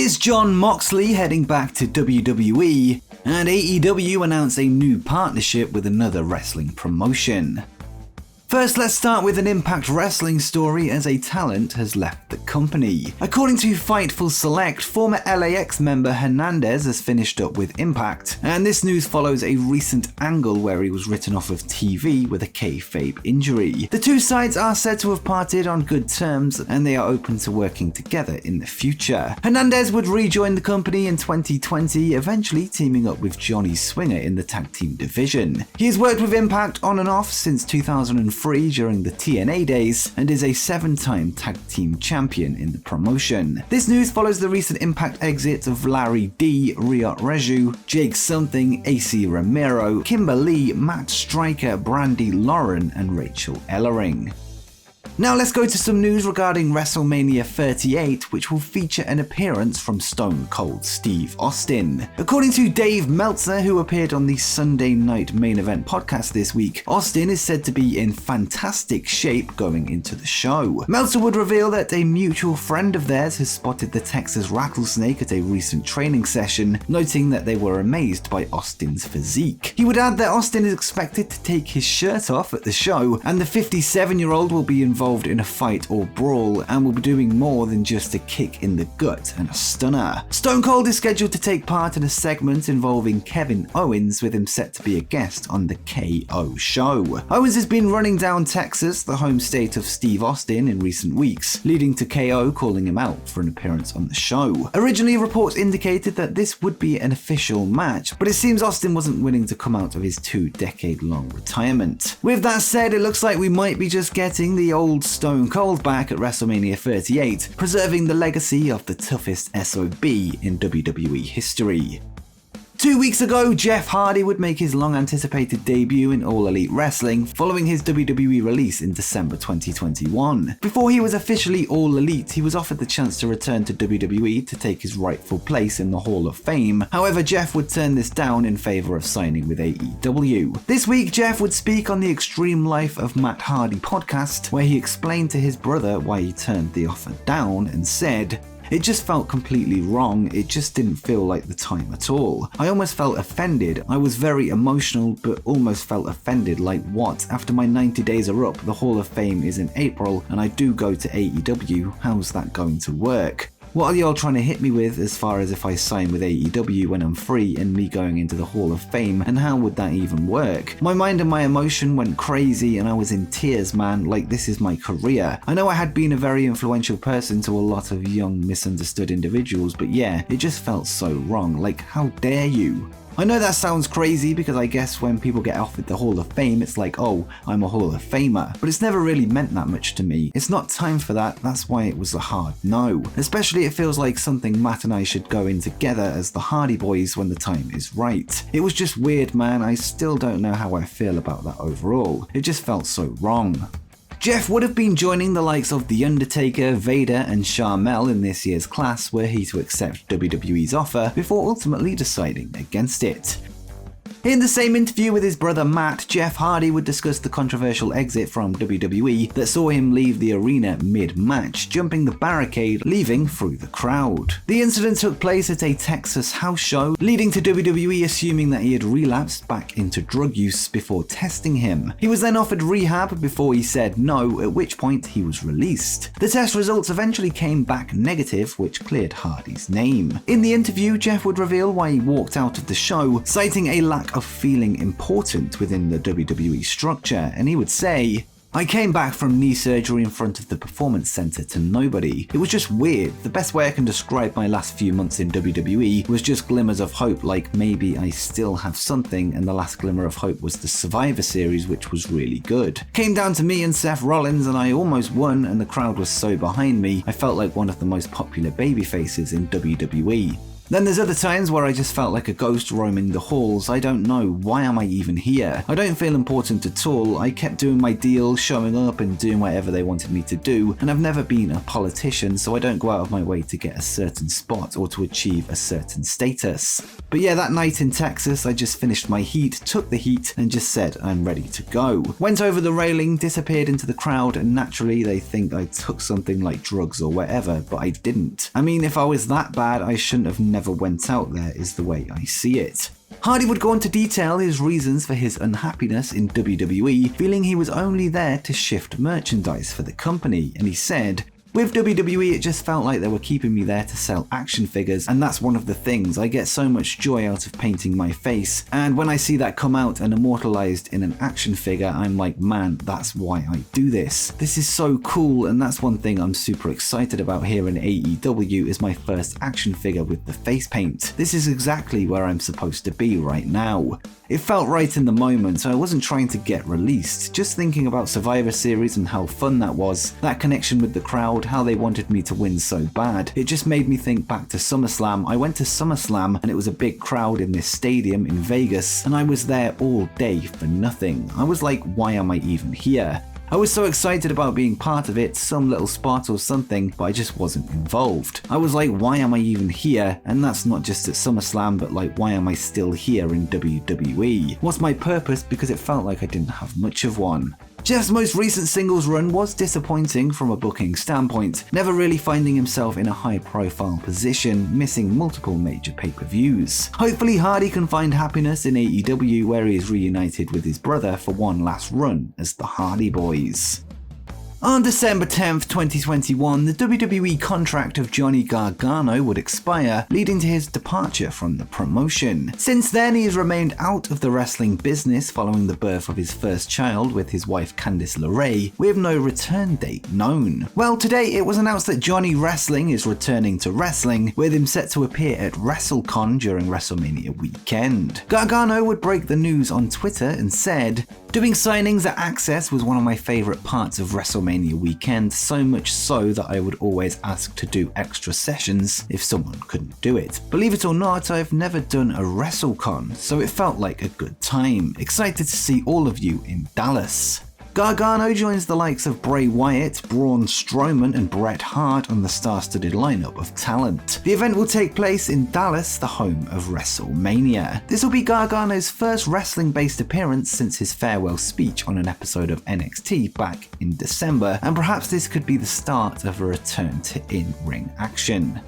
Is Jon Moxley heading back to WWE? And AEW announced a new partnership with another wrestling promotion. First, let's start with an Impact Wrestling story as a talent has left the company. According to Fightful Select, former LAX member Hernandez has finished up with Impact, and this news follows a recent angle where he was written off of TV with a kayfabe injury. The two sides are said to have parted on good terms, and they are open to working together in the future. Hernandez would rejoin the company in 2020, eventually teaming up with Johnny Swinger in the tag team division. He has worked with Impact on and off since 2004 during the TNA days and is a 7-time tag team champion in the promotion. This news follows the recent Impact exits of Larry D, Riot Reju, Jake Something, AC Romero, Kimber Lee, Matt Striker, Brandy Lauren, and Rachel Ellering. Now let's go to some news regarding WrestleMania 38, which will feature an appearance from Stone Cold Steve Austin. According to Dave Meltzer, who appeared on the Sunday Night Main Event podcast this week, Austin is said to be in fantastic shape going into the show. Meltzer would reveal that a mutual friend of theirs has spotted the Texas Rattlesnake at a recent training session, noting that they were amazed by Austin's physique. He would add that Austin is expected to take his shirt off at the show, and the 57-year-old will be involved in a fight or brawl and will be doing more than just a kick in the gut and a stunner. Stone Cold is scheduled to take part in a segment involving Kevin Owens, with him set to be a guest on the KO show. Owens has been running down Texas, the home state of Steve Austin, in recent weeks, leading to KO calling him out for an appearance on the show. Originally, reports indicated that this would be an official match, but it seems Austin wasn't willing to come out of his 2-decade-long retirement. With that said, it looks like we might be just getting the old Stone Cold back at WrestleMania 38, preserving the legacy of the toughest SOB in WWE history. 2 weeks ago, Jeff Hardy would make his long-anticipated debut in All Elite Wrestling following his WWE release in December 2021. Before he was officially All Elite, he was offered the chance to return to WWE to take his rightful place in the Hall of Fame. However, Jeff would turn this down in favor of signing with AEW. This week, Jeff would speak on the Extreme Life of Matt Hardy podcast, where he explained to his brother why he turned the offer down and said, "It just felt completely wrong. It just didn't feel like the time at all. I almost felt offended. I was very emotional, but almost felt offended. Like, what? After my 90 days are up, the Hall of Fame is in April, and I do go to AEW. How's that going to work? What are y'all trying to hit me with as far as if I sign with AEW when I'm free and me going into the Hall of Fame, and how would that even work? My mind and my emotion went crazy and I was in tears, man, like this is my career. I know I had been a very influential person to a lot of young, misunderstood individuals, but yeah, it just felt so wrong. Like, how dare you?" I know that sounds crazy because I guess when people get offered the Hall of Fame, it's like, oh, I'm a Hall of Famer. But it's never really meant that much to me. It's not time for that, that's why it was a hard no. Especially it feels like something Matt and I should go in together as the Hardy Boys when the time is right. It was just weird, man. I still don't know how I feel about that overall. It just felt so wrong. Jeff would have been joining the likes of The Undertaker, Vader, and Sharmell in this year's class were he to accept WWE's offer before ultimately deciding against it. In the same interview with his brother Matt, Jeff Hardy would discuss the controversial exit from WWE that saw him leave the arena mid-match, jumping the barricade, leaving through the crowd. The incident took place at a Texas house show, leading to WWE assuming that he had relapsed back into drug use before testing him. He was then offered rehab before he said no, at which point he was released. The test results eventually came back negative, which cleared Hardy's name. In the interview, Jeff would reveal why he walked out of the show, citing a lack of feeling important within the WWE structure, and he would say, "I came back from knee surgery in front of the Performance Center to nobody. It was just weird. The best way I can describe my last few months in WWE was just glimmers of hope, like maybe I still have something, and the last glimmer of hope was the Survivor Series, which was really good. Came down to me and Seth Rollins and I almost won, and the crowd was so behind me, I felt like one of the most popular baby faces in WWE. Then there's other times where I just felt like a ghost roaming the halls. I don't know, why am I even here? I don't feel important at all. I kept doing my deal, showing up and doing whatever they wanted me to do, and I've never been a politician, so I don't go out of my way to get a certain spot or to achieve a certain status. But yeah, that night in Texas, I just finished my heat, took the heat, and just said I'm ready to go. Went over the railing, disappeared into the crowd, and naturally they think I took something like drugs or whatever, but I didn't. I mean, if I was that bad, I shouldn't have never went out there, is the way I see it. Hardy would go on to detail his reasons for his unhappiness in WWE, feeling he was only there to shift merchandise for the company, and he said, "With WWE, it just felt like they were keeping me there to sell action figures, and that's one of the things. I get so much joy out of painting my face, and when I see that come out and immortalized in an action figure, I'm like, man, that's why I do this. This is so cool, and that's one thing I'm super excited about here in AEW is my first action figure with the face paint. This is exactly where I'm supposed to be right now." It felt right in the moment, so I wasn't trying to get released, just thinking about Survivor Series and how fun that was, that connection with the crowd, how they wanted me to win so bad. It just made me think back to SummerSlam. I went to SummerSlam and it was a big crowd in this stadium in Vegas, and I was there all day for nothing. I was like, why am I even here? I was so excited about being part of it, some little spot or something, but I just wasn't involved. I was like, why am I even here? And that's not just at SummerSlam, but like, why am I still here in WWE? What's my purpose? Because it felt like I didn't have much of one. Jeff's most recent singles run was disappointing from a booking standpoint, never really finding himself in a high-profile position, missing multiple major pay-per-views. Hopefully Hardy can find happiness in AEW where he is reunited with his brother for one last run as the Hardy Boys. On December 10th, 2021, the WWE contract of Johnny Gargano would expire, leading to his departure from the promotion. Since then, he has remained out of the wrestling business following the birth of his first child with his wife Candice LeRae, with no return date known. Well, today it was announced that Johnny Wrestling is returning to wrestling, with him set to appear at WrestleCon during WrestleMania weekend. Gargano would break the news on Twitter and said, "Doing signings at Access was one of my favorite parts of WrestleMania weekend, so much so that I would always ask to do extra sessions if someone couldn't do it. Believe it or not, I've never done a WrestleCon, so it felt like a good time. Excited to see all of you in Dallas." Gargano joins the likes of Bray Wyatt, Braun Strowman and Bret Hart on the star-studded lineup of talent. The event will take place in Dallas, the home of WrestleMania. This will be Gargano's first wrestling-based appearance since his farewell speech on an episode of NXT back in December, and perhaps this could be the start of a return to in-ring action.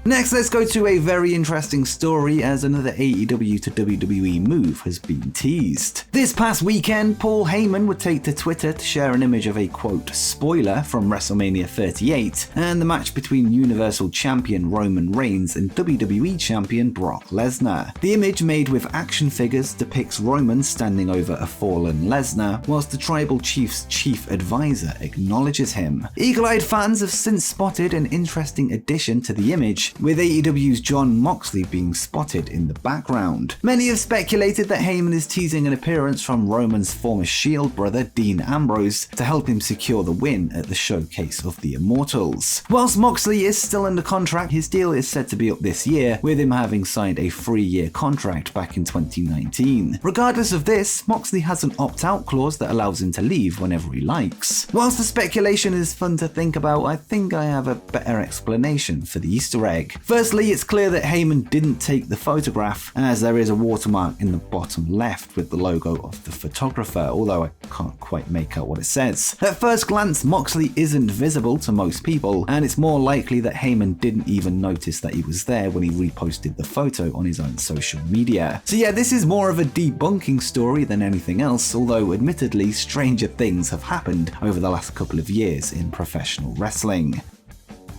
Next, let's go to a very interesting story as another AEW to WWE move has been teased. This past weekend, Paul Heyman would take to Twitter to share an image of a quote spoiler from WrestleMania 38 and the match between Universal Champion Roman Reigns and WWE Champion Brock Lesnar. The image, made with action figures, depicts Roman standing over a fallen Lesnar, whilst the Tribal Chief's chief advisor acknowledges him. Eagle-eyed fans have since spotted an interesting addition to the image, with AEW's Jon Moxley being spotted in the background. Many have speculated that Heyman is teasing an appearance from Roman's former Shield brother Dean Ambrose to help him secure the win at the Showcase of the Immortals. Whilst Moxley is still under contract, his deal is said to be up this year, with him having signed a 3-year contract back in 2019. Regardless of this, Moxley has an opt-out clause that allows him to leave whenever he likes. Whilst the speculation is fun to think about, I think I have a better explanation for the Easter egg. Firstly, it's clear that Heyman didn't take the photograph, as there is a watermark in the bottom left with the logo of the photographer, although I can't quite make out what it says. At first glance, Moxley isn't visible to most people, and it's more likely that Heyman didn't even notice that he was there when he reposted the photo on his own social media. So yeah, this is more of a debunking story than anything else, although admittedly stranger things have happened over the last couple of years in professional wrestling.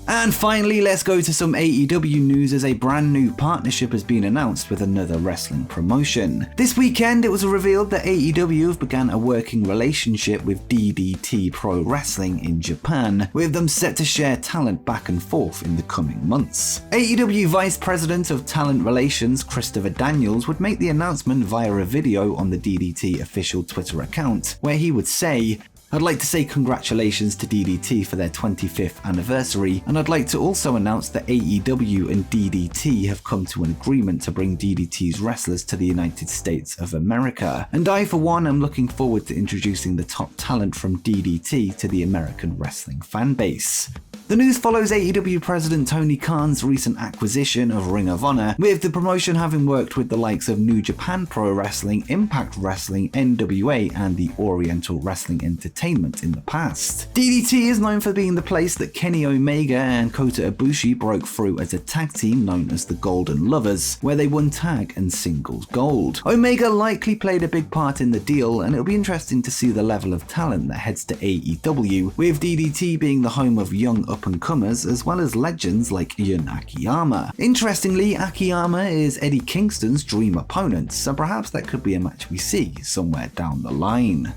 And finally, let's go to some AEW news as a brand new partnership has been announced with another wrestling promotion. This weekend, it was revealed that AEW have begun a working relationship with DDT Pro Wrestling in Japan, with them set to share talent back and forth in the coming months. AEW Vice President of Talent Relations Christopher Daniels would make the announcement via a video on the DDT official Twitter account, where he would say, I'd like to say congratulations to DDT for their 25th anniversary, and I'd like to also announce that AEW and DDT have come to an agreement to bring DDT's wrestlers to the United States of America, and I for one am looking forward to introducing the top talent from DDT to the American wrestling fanbase. The news follows AEW president Tony Khan's recent acquisition of Ring of Honor, with the promotion having worked with the likes of New Japan Pro Wrestling, Impact Wrestling, NWA, and the Oriental Wrestling Entertainment in the past. DDT is known for being the place that Kenny Omega and Kota Ibushi broke through as a tag team known as the Golden Lovers, where they won tag and singles gold. Omega likely played a big part in the deal, and it'll be interesting to see the level of talent that heads to AEW, with DDT being the home of young up-and-comers as well as legends like Jun Akiyama. Interestingly, Akiyama is Eddie Kingston's dream opponent, so perhaps that could be a match we see somewhere down the line.